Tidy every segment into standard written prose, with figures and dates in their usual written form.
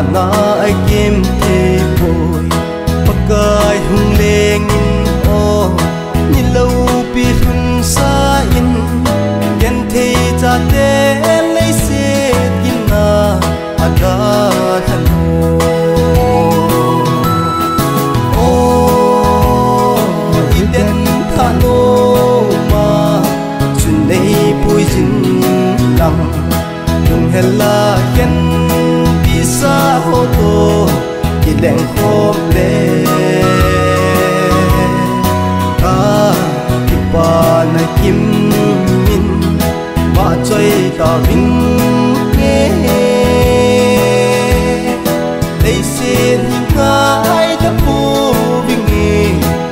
na ai kim thi bồi pakai hung leng in o ni lâu pi hun sa in yen thei cha te lấy se in na ada thano o iden thano ma chun nei pui jin lam dung hela yen bisa hoto kileng khop le ka kipa na kim min ba choi ta ving nge lấy xin ngai ta pu ving nge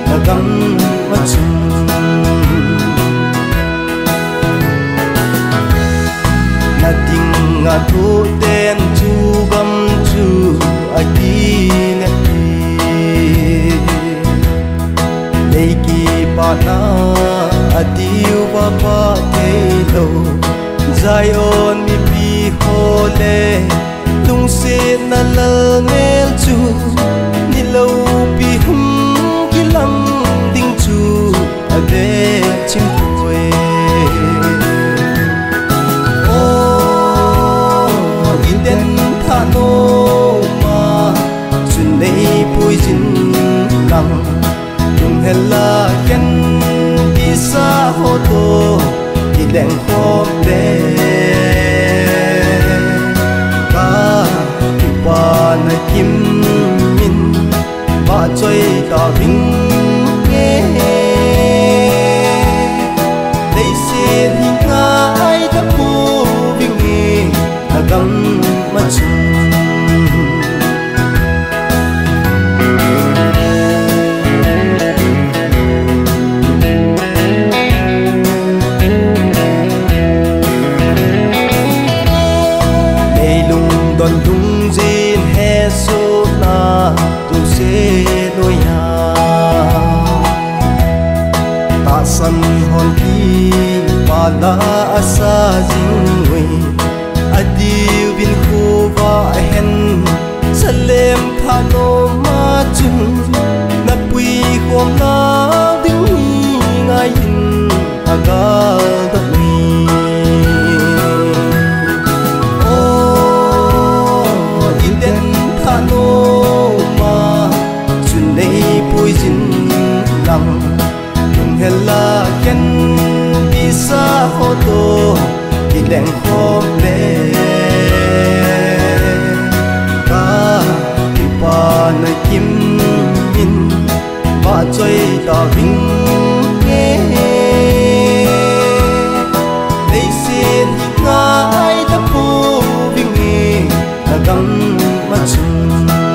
na gam ma chung na ting nga thu ten chu gam chu agi na ti leiki pa na adiu ba pa te lo zion mi pi hole tung se na lal mel chu ni lo pi hum kilam ding chu ade chim koi iden thano ma chun nei pui jin lam tung hela ken bisa hoto kileng khop le ka kipa na kim min ba choi ta ving nge lấy xin ngai ta pu ving nge na gam ma chung don dung jin he so na tu se lo ya ta san hon ki pa la asa jing we adiu bin khu va hen salem tha no ma chung na pui khom na ding ngai in aga da lam tung hela ken bisa hoto kileng khop le ka kipa na kim min ba choi ta ving nge lấy xin ngai ta pu ving nge na gam ma chung